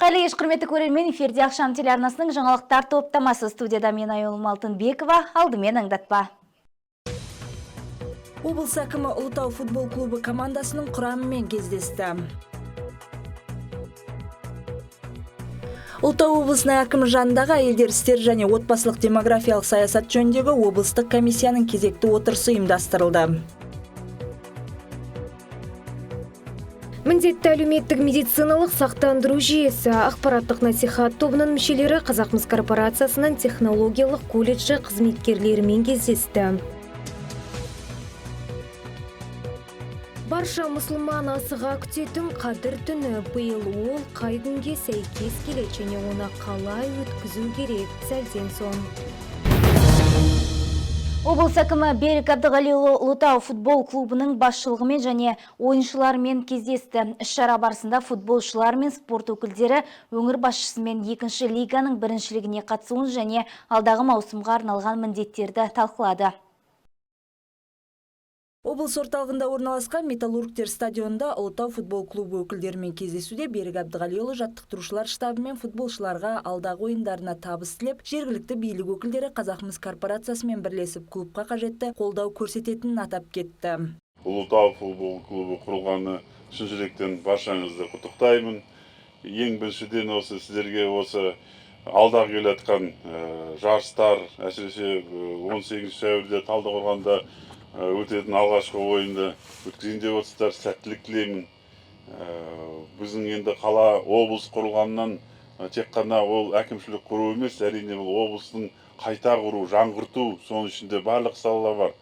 Қайырлы кеш, құрметті көрермен, эфирде Ақшам телеарнасының жаңалықтар топтамасы. Студияда мен Айолым Алтынбекова, алдымен аңдатпа. Облыс әкімі Ұлытау футбол клубы командасының құрамымен кездесті. Ұлытау облысының әкімі жанындағы әйелдер істері және отбасылық демографиялық саясат жөніндегі облыстық комиссияның кезекті отырысы ұйымдастырылды. Міндетті әлеуметтік медициналық сақтандыру жүйесі ақпараттық насихат тобының мүшелері Қазақмыс корпорациясының технологиялық колледжі қызметкерлерімен кездесті. Барша мұсылман асыға күтетін қадір түні биыл ол қай күнге сәйкес келеді және оны қалай өткізу керек сәлден соң. Облыс әкімі Берік Әбдіғалиұлы Ұлытау футбол клубының басшылығымен және ойыншылармен кездесті. Іс-шара барысында футболшылар мен спорт өкілдері өңір басшысымен екінші лиганың біріншілігіне қатысуын және алдағы маусымға арналған міндеттерді талқылады. Облыс орталығында орналасқан Металлургтер стадионында Ұлытау футбол клубы өкілдерімен кездесуде Берік Әбдіғалиұлы жаттықтырушылар штабы мен футболшыларға алдағы ойындарына табыс тілеп, жергілікті билік өкілдері Қазақмыс корпорациясымен бірлесіп клубқа қажетті қолдау көрсететінін атап кетті. Ұлытау футбол клубы құрылғаны шын жүректен баршаңызды құттықтаймын. Ең біріншіден осы сіздерге осы алдағы келе жатқан жарыстар, әсіресе 18 сәуірде Талдықорғанда өтетін алғашқы ойынды өткізейін деп отырсыздар, сәттілік тілеймін. Біздің енді қала облыс құрылғаннан тек қана ол әкімшілік құру емес, әрине бұл облыстың қайта құру, жаңғырту, соның ішінде барлық салалар бар.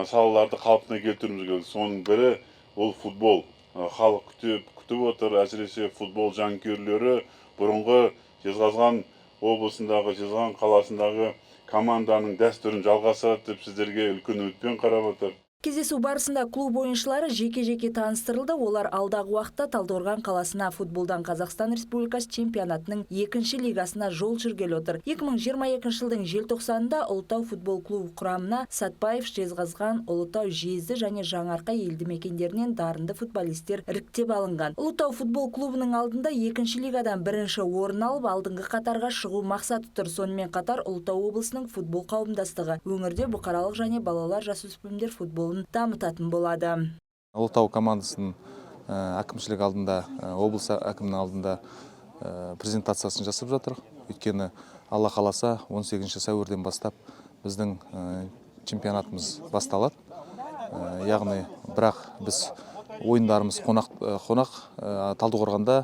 Салаларды қалпына келтіруіміз керек. Соның бірі ол футбол. Халық күтіп отыр, әсіресе футбол жанкүйерлері бұрынғы Жезқазған облысындағы, Жезқазған қаласындағы команданың дәстүрін жалғасады деп сіздерге үлкен үмітпен қарап отыр. Кездесу барысында клуб ойыншылары жеке-жеке таныстырылды. Олар алдағы уақытта Талдықорған қаласына футболдан Қазақстан Республикасы чемпионатының екінші лигасына жол жүргелі отыр. 2022 жылдың желтоқсанында Ұлытау футбол клубы құрамына Сатпаев, Жезқазған, Ұлытау, Жезді және Жаңарқа елді мекендерінен дарынды футболистер іріктеп алынған. Ұлытау футбол клубының алдында екінші лигадан бірінші орын алып, алдыңғы қатарға шығу мақсаты тұр. Сонымен қатар Ұлытау облысының футбол қауымдастығы өңірде бұқаралық және балалар жасөспірімдер футбол дамытатын болады. Ұлытау командасының әкімшілік алдында, облыс әкімінің алдында презентациясын жасап жатыр. Өйткені Алла қаласа 18 сәуірден бастап біздің чемпионатымыз басталады. Яғни бірақ біз ойындарымыз қонақ Талдықорғанда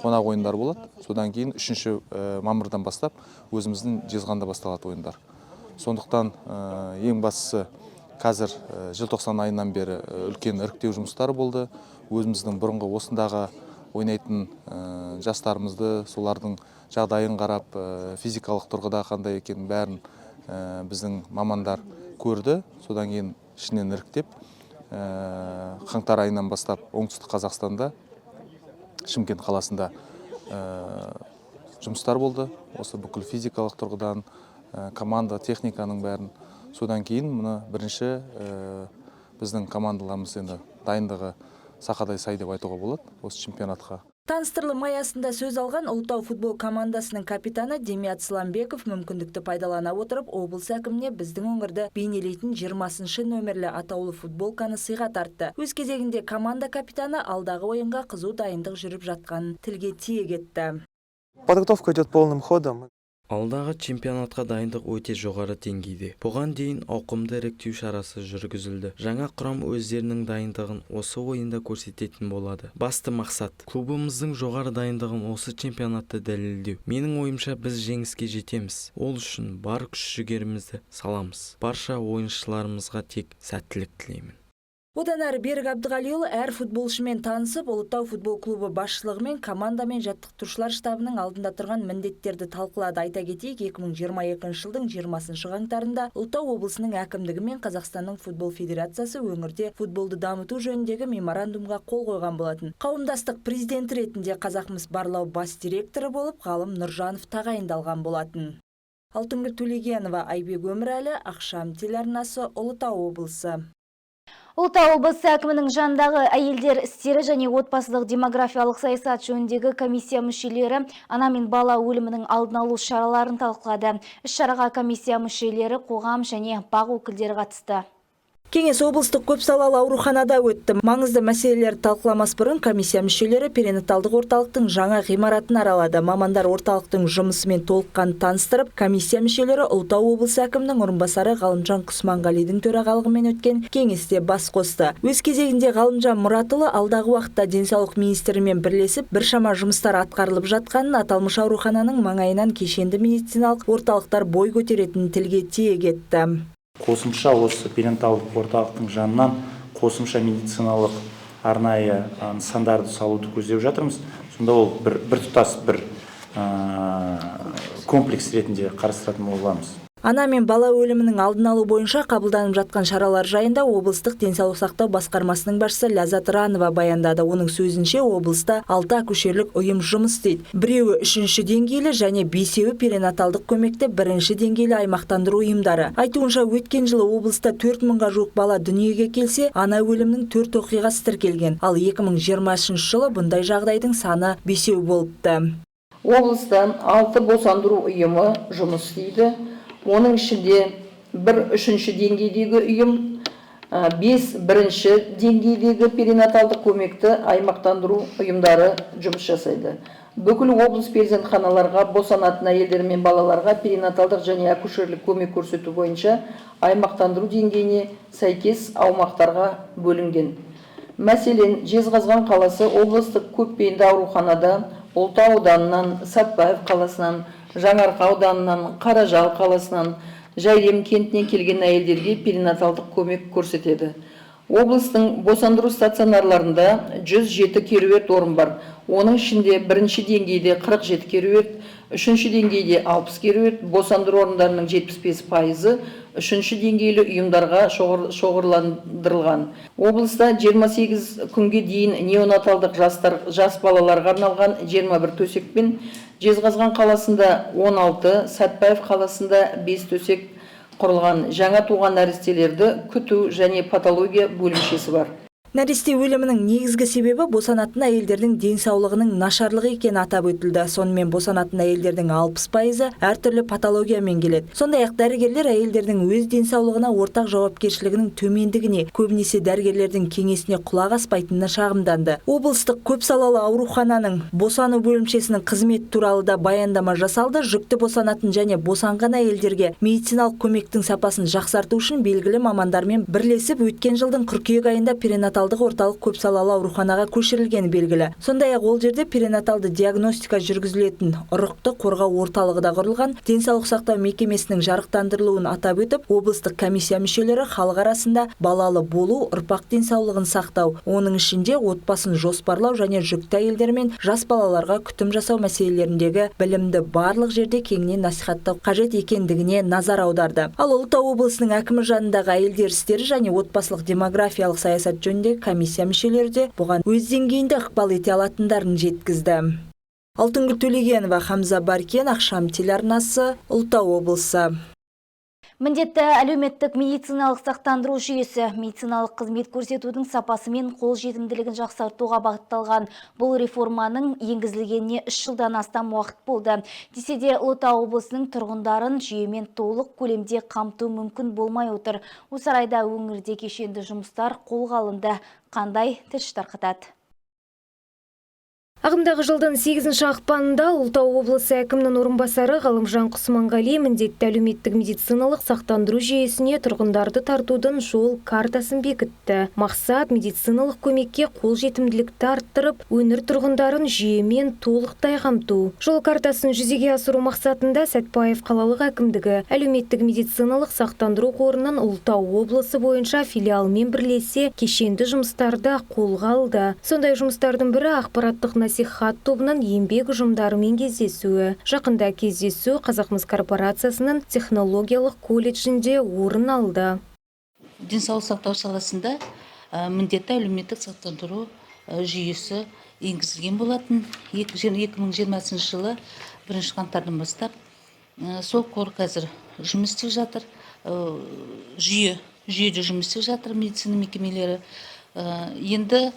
қонақ ойындар болады. Содан кейін 3 мамырдан бастап өзіміздің Жезқазғанда басталады ойындар. Сондықтан ең бастысы қазір желтоқсан айынан бері үлкен іріктеу жұмыстары болды. Өзіміздің бұрынғы осындағы ойнайтын жастарымызды, солардың жағдайын қарап, физикалық тұрғыда қандай екенін бәрін біздің мамандар көрді. Содан кейін ішінен іріктеп, қаңтар айынан бастап оңтүстік Қазақстанда, Шымкент қаласында жұмыстар болды. Осы бүкіл физикалық тұрғыдан команда, техниканың бәрін. Содан кейін мұны бірінші біздің командаларымыз енді дайындығы сақадай сай деп айтуға болады осы чемпионатқа. Таныстырылым аясында сөз алған Ұлытау футбол командасының капитаны Демият Сламбеков мүмкіндікті пайдалана отырып, облыс әкіміне біздің өңірді бейнелейтін 20 нөмірлі атаулы футболканы сыйға тартты. Өз кезегінде команда капитаны алдағы ойынға қызу дайындық жүріп жатқанын тілге тиек етті. Подготовка идет полным ходом. Алдағы чемпионатқа дайындық өте жоғары деңгейде. Бұған дейін ауқымды іріктеу шарасы жүргізілді. Жаңа құрам өздерінің дайындығын осы ойында көрсететін болады. Басты мақсат клубымыздың жоғары дайындығын осы чемпионатта дәлелдеу. Менің ойымша біз жеңіске жетеміз. Ол үшін бар күш-жігерімізді саламыз. Барша ойыншыларымызға тек сәттілік тілеймін. Одан әрі Берік Әбдіғалиұлы әр футболшымен танысып, Ұлытау футбол клубы басшылығымен, командамен жаттықтырушылар штабының алдында тұрған міндеттерді талқылады. Айта кетейік, 2022 жылдың 20 қаңтарында Ұлытау облысының әкімдігі мен Қазақстанның футбол федерациясы өңірде футболды дамыту жөніндегі меморандумға қол қойған болатын. Қауымдастық президенті ретінде Қазақмыс барлау бас директоры болып Ғалым Нұржанов тағайындалған болатын. Алтынгүл Төлегенова, Айбек Өмірәлі, Ақшам телеарнасы, Ұлытау облысы. Ұлытау облысы әкімінің жанындағы әйелдер істері және отбасылық демографиялық саясат жөніндегі комиссия мүшелері ана мен бала өлімінің алдын алу шараларын талқылады. Іс-шараға комиссия мүшелері, қоғам және бақ өкілдері қатысты. Кеңес облыстық көпсалалы ауруханада өтті. Маңызды мәселелер талқыламас бұрын комиссия мүшелері перинаталдық орталықтың жаңа ғимаратын аралады. Мамандар орталықтың жұмысымен толыққан таныстырып, комиссия мүшелері Ұлытау облысы әкімінің орынбасары Ғалымжан Құсманғалидің төрағалығымен өткен кеңесте бас қосты. Өз кезегінде Ғалымжан Мұратұлы алдағы уақытта денсаулық министрімен бірлесіп біршама жұмыстар атқарылып жатқанын, аталмыш аурухананың маңайынан кешенді медициналық орталықтар бой көтеретінін тілге тиек етті. Қосымша осы перинаталдық орталықтың жанынан қосымша медициналық арнайы нысандарды салуды көздеп жатырмыз. Сонда ол бір тұтас бір комплекс ретінде қарастыратын боламыз. Ана мен бала өлімінің алдын алу бойынша қабылданып жатқан шаралар жайында облыстық денсаулық сақтау басқармасының басшысы Ләззат Ранова баяндады. Оның сөзінше облыста 6 акушерлік ұйым жұмыс істейді. Біреуі 3-ші деңгейлі және 5-еуі перинаталдық көмекті 1-ші деңгейлі аймақтандыру ұйымдары. Айтуынша өткен жылы облыста 4000-ға жуық бала дүниеге келсе, ана өлімінің 4 оқиғасы тіркелген. Ал 2020 жылы бұндай жағдайдың саны 5-еу болыпты. Облыстан 6 босандыру ұйымы жұмыс істейді. Оның ішінде 1-3-ші деңгейдегі ұйым, 5 1-ші деңгейдегі перинаталдық көмекті аймақтандыру ұйымдары жұмыс жасайды. Бүкіл облыс перзентханаларға босанатын әйелдер мен балаларға перинаталдық және акушерлік көмек көрсету бойынша аймақтандыру деңгейіне сәйкес аумақтарға бөлінген. Мәселен, Жезқазған қаласы облыстық көпбейінді ауруханада Ұлытау ауданынан, Сәтпаев қаласынан, Жаңарқа ауданынан, Қаражал қаласынан, Жайдем кентінен келген әйелдерге перинаталдық көмек көрсетеді. Облыстың босандыру стационарларында 107 керует орын бар. Оның ішінде 1-ші деңгейде 47 керует, 3-ші деңгейде 60 керует, босандыру орындарының 75%, 3-ші деңгейлі ұйымдарға шоғырландырылған. Облыста 28 күнге дейін неонаталдық жас балаларға арналған 21 төсекпен, Жезқазған қаласында 16, Сәтпаев қаласында 5 төсек құрылған. Жаңа туған нәрестелерді күту және патология бөлімшесі бар. Нәресте өлімінің негізгі себебі босанатын әйелдердің денсаулығының нашарлығы екені атап өтілді. Сонымен босанатын әйелдердің 60% әртүрлі патологиямен келеді. Сондай-ақ дәрігерлер әйелдердің өз денсаулығына ортақ жауапкершілігінің төмендігіне, көбінесе дәрігерлердің кеңесіне құлақ аспайтынына шағымданды. Облыстық көпсалалы аурухананың босану бөлімшесінің қызмет туралы да баяндама жасалды. Жүкті босанатын және босанған әйелдерге медициналық көмектің сапасын жақсарту үшін белгілі мамандармен бірлесіп өткен жылдың қыркүйек айында перинаталдық орталық көпсалалы ауруханаға көшірілген белгілі. Сондай-ақ ол жерде перинаталды диагностика жүргізілетін ұрықты қорғау орталығы да құрылған. Денсаулық сақтау мекемесінің жарықтандырылуын атап өтіп, облыстық комиссия мүшелері халық арасында балалы болу, ұрпақ денсаулығын сақтау, оның ішінде отбасын жоспарлау және жүкті әйелдер мен жас балаларға күтім жасау мәселелеріндегі білімді барлық жерде кеңінен насихаттау қажет екендігіне назар аударды. Ал Ұлытау облысының әкімі жанындағы әйелдер істері және отбасылық демографиялық саясат жөнінде комиссия мүшелері де бұған өз деңгейінде ықпал ете алатындарын жеткізді. Алтынгүл Төлегенова, Хамза Баркен, Ақшам телеарнасы, Ұлытау облысы. Міндетті әлеуметтік медициналық сақтандыру жүйесі медициналық қызмет көрсетудің сапасы мен қолжетімділігін жақсартуға бағытталған. Бұл реформаның енгізілгеніне 3 жылдан астам уақыт болды. Десе де Ұлытау облысының тұрғындарын жүйемен толық көлемде қамту мүмкін болмай отыр. Осы орайда өңірде кешенді жұмыстар қолға алынды. Қандай, тілші тарқатады. Ағымдағы жылдың 8 ақпанында Ұлытау облысы әкімінің орынбасары Ғалымжан Құсманғали міндетті әлеуметтік медициналық сақтандыру жүйесіне тұрғындарды тартудың жол картасын бекітті. Мақсат медициналық көмекке қолжетімділікті арттырып, өңір тұрғындарын жүйемен толықтай қамту. Жол картасын жүзеге асыру мақсатында Сәтпаев қалалық әкімдігі әлеуметтік медициналық сақтандыру қорының Ұлытау облысы бойынша филиалымен бірлесе кешенді жұмыстарды қолға алды. Сондай жұмыстардың бірі ақпараттық насихат тобының еңбек ұжымдарымен кездесуі. Жақында кездесу Қазақмыс корпорациясының технологиялық колледжінде орын алды. Денсаулық сақтау саласында міндетті әлеуметтік сақтандыру жүйесі енгізілген болатын. 2020 жылы 1 қаңтардан бастап сол қор қазір жұмыс істеп жатыр. Жүйе жүйеде жұмыс істеп жатыр медицина мекемелері. Енді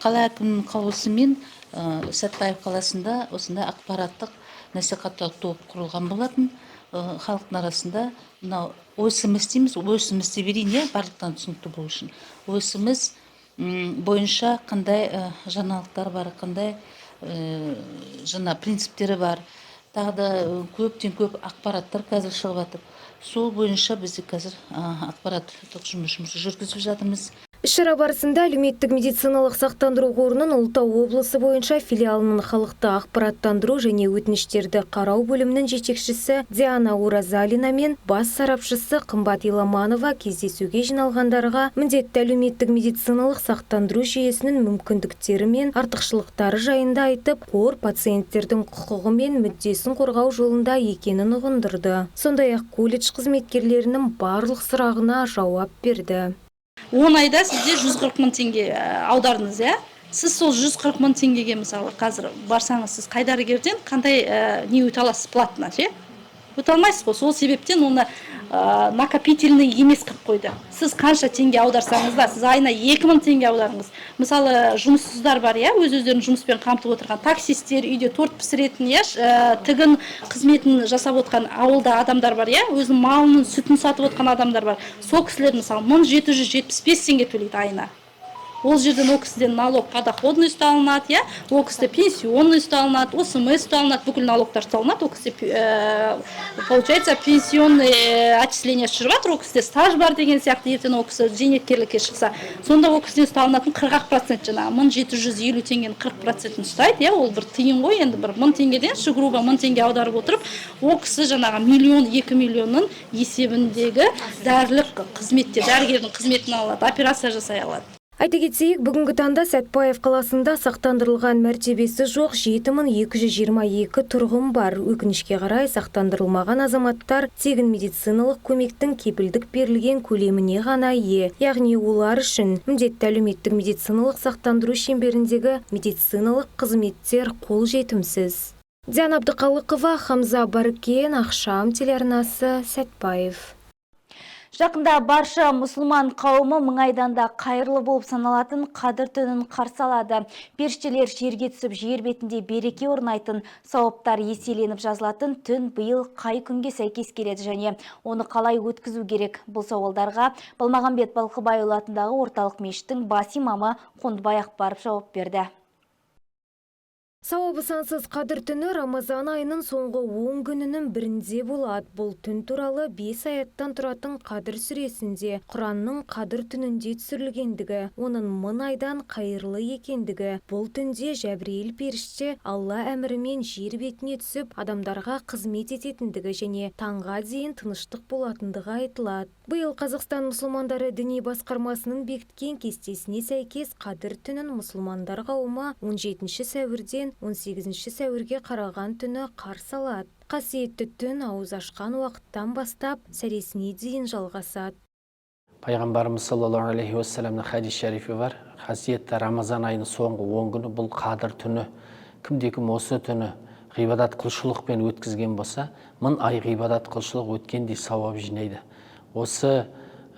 қала әкімінің қаулысымен Сәтпаев қаласында осындай ақпараттық насихаттау тобы құрылған болатын. Халықтың арасында мынау ОСМС дейміз, ОСМС деп берейін, барлықтан түсінікті болу үшін. ОСМС бойынша қандай жаңалықтар бар, қандай жаңа принциптері бар. Тағы да көптен көп ақпараттар қазір шығып жатыр. Сол бойынша бізде қазір ақпараттық жұмыс жүргізіп жатырмыз. Іс-шара барысында әлеуметтік медициналық сақтандыру қорының Ұлытау облысы бойынша филиалының халықты ақпараттандыру және өтініштерді қарау бөлімінің жетекшісі Диана Уразалина мен бас сарапшысы Қымбат Иламанова кездесуге жиналғандарға міндетті әлеуметтік медициналық сақтандыру жүйесінің мүмкіндіктері мен артықшылықтары жайында айтып, қор пациенттердің құқығы мен мүддесін қорғау жолында екенін ұғындырды. Сондай-ақ колледж қызметкерлерінің барлық сұрағына жауап берді. 10 айда сізде 140 мың теңге аудардыңыз, Сіз сол 140 мың теңгеге мысалы қазір барсаңыз, сіз қай дәрігерден қандай не өте аласыз платно, өте алмайсыз ғой. Сол себептен оны накопительный емес қылып қойды. Сіз қанша теңге аударсаңыз да, сіз айына 2000 теңге аударыңыз. Мысалы, жұмыссыздар бар, өз-өздерін жұмыспен қамтып отырған таксистер, үйде торт пісіретін, тігін қызметін жасап отқан ауылда адамдар бар, өзінің малының сүтін сатып отқан адамдар бар. Сол кісілер мысалы 1775 теңге төлейді айына. Ол жерден о кісіден налог подоходный ұсталынады, о кісіде пенсионный ұсталынады, ОСМС ұсталынады, бүкіл налогтар ұсталынады, о кісіде, получается, пенсионный отчисление шығып, о кісіде стаж бар деген сияқты, ертең о кісі зейнеткерлікке шықса, сонда о кісіден ұсталынатын 40% жаңа 1750 теңгенің 40% ұстайды, ол бір тиын ғой, енді бір 1000 теңгеден, грубо 1000 теңге аударып отырып, о кісі жаңаға 1-2 миллионның есебіндегі дәрілік қызметте, дәрігердің қызметін алады, операция жасай алады. Айта кетсек, бүгінгі таңда Сәтпаев қаласында сақтандырылған мәртебесі жоқ 7222 тұрғын бар. Өкінішке қарай сақтандырылмаған азаматтар тегін медициналық көмектің кепілдік берілген көлеміне ғана ие. Яғни олар үшін міндетті әлеуметтік медициналық сақтандыру шеңберіндегі медициналық қызметтер қол жетімсіз. Диана Абдықалықова, Хамза Баркен, Ақшам телеарнасы, Сәтпаев. Жақында барша мұсылман қауымы мың айданда қайырлы болып саналатын қадір түнін қарсы алады. Періштелер жерге түсіп жер бетінде береке орнайтын, сауаптар еселеніп жазылатын түн биыл қай күнге сәйкес келеді және оны қалай өткізу керек? Бұл сауалдарға Балмағамбет Балқыбайұлы атындағы орталық мешіттің бас имамы Қондыбай Ақбаров жауап берді. Сауабы сансыз қадір түні Рамазан айының соңғы 10 күнінің бірінде болады. Бұл түн туралы 5 аяттан тұратын қадір сүресінде Құранның қадір түнінде түсірілгендігі, оның 1000 айдан қайырлы екендігі, бұл түнде Жәбірейіл періште Алла әмірімен жер бетіне түсіп, адамдарға қызмет ететіндігі және таңға дейін тыныштық болатындығы айтылады. Биыл Қазақстан мұсылмандары діни басқармасының бекіткен кестесіне сәйкес қадір түнін мұсылмандар қауымы 17 сәуірден 18 сәуірге қараған түні қарсы алады. Қасиетті түн ауыз ашқан уақыттан бастап сәресіне дейін жалғасады. Пайғамбарымыз саллаллаху алейхи уассаламның хадис шәрифі бар. Қасиетті Рамазан айының соңғы 10 күні бұл қадір түні. Кімде-кім осы түні ғибадат қылшылықпен өткізген болса, 1000 ай ғибадат қылшылық өткендей сауап жинайды. Осы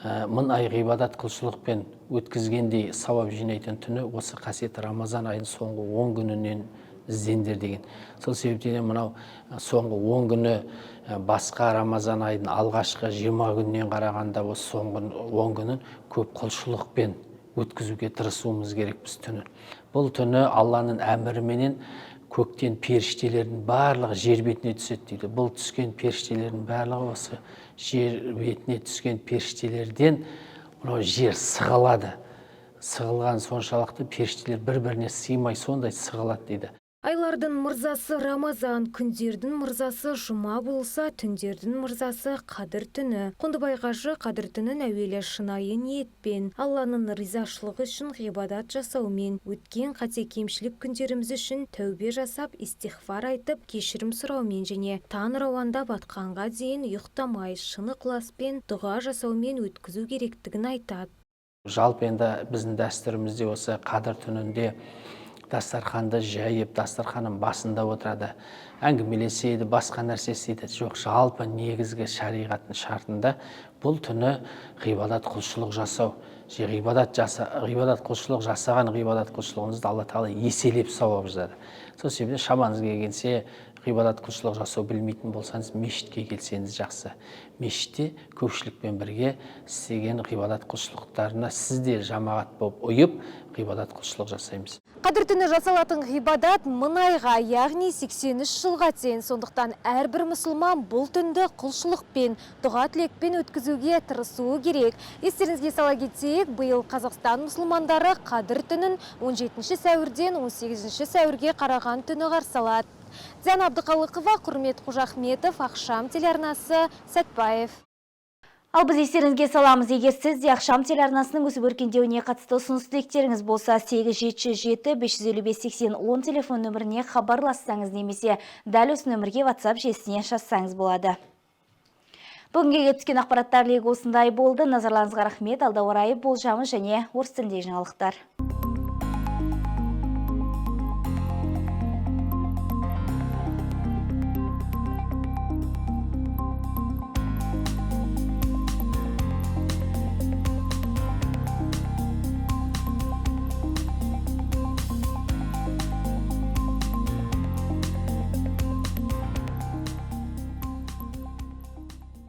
1000 ай ғибадат қылшылықпен өткізгендей сауап жинайтын түні осы қасиетті Рамазан айының соңғы 10 күнінен іздендер деген. Сол себептен мынау соңғы 10 күні басқа Рамазан айының алғашқы 20 күннен қарағанда осы соңғы 10 күнін көп құлшылықпен өткізуге тырысуымыз керек біз түнін. Бұл түні Алланың әміріменен көктен періштелердің барлығы жер бетіне түседі дейді. Бұл түскен періштелердің барлығы осы жер бетіне түскен періштелерден жер сығалады. Сығылған соншалықты періштелер бір-біріне сыймай сондай сығалады дейді. Айлардың мырзасы Рамазан, күндердің мырзасы жұма болса, түндердің мырзасы қадір түні. Қондыбай қажы қадір түнін әуелі шынайы ниетпен, Алланың ризашылығы үшін ғибадат жасаумен, өткен қате кемшілік күндеріміз үшін тәубе жасап, истихфар айтып, кешірім сұраумен және таң рауандап атқанға дейін ұйықтамай, шын ықыласпен, дұға жасаумен өткізу керектігін айтады. Жалпы енді біздің дәстүрімізде осы қадір түнінде дастарханды жайып, дастарханның басында отырады, әңгімелеседі, басқа нәрсе істейді. Жоқ, жалпы негізгі шариғаттың шартында бұл түні ғибадат құлшылық жасау. Ғибадат құлшылық жасаған ғибадат құлшылығыңызды Алла Тағала еселеп сауап жазады. Сол себебі шамаңыз келгенше ғибадат құлшылық жасау білмейтін болсаңыз, мешітке келсеңіз жақсы. Мешітте көпшілікпен бірге істеген ғибадат құлшылықтарына сіздер жамағат болып ұйып, ғибадат құлшылық жасаймыз. Қадір түні жасалатын ғибадат мұнайға, яғни 83 жылға дейін. Сондықтан әрбір мұсылман бұл түнді құлшылықпен, дұға тілекпен өткізуге тырысуы керек. Естеріңізге сала кетейік, биыл Қазақстан мұсылмандары Қадір түнін 17 сәуірден 18 сәуірге қараған түні қарсы алады. Диана Абдықалықова, Құрмет Қожахметов, Ақшам телеарнасы, Сәтбаев. Ал біз естеріңізге саламыз, егер сіз де Ақшам телеарнасының өсіп өркендеуіне қатысты ұсыныс тілектеріңіз болса, 877-555-80-10 телефон нөміріне хабарлассаңыз немесе дәл осы нөмірге WhatsApp желісіне жазсаңыз болады. Бүгінге түскен ақпараттар легі осындай болды. Назарларыңызға рахмет. Алда орайы болжамы және орыс тіліндегі жаңалықтар.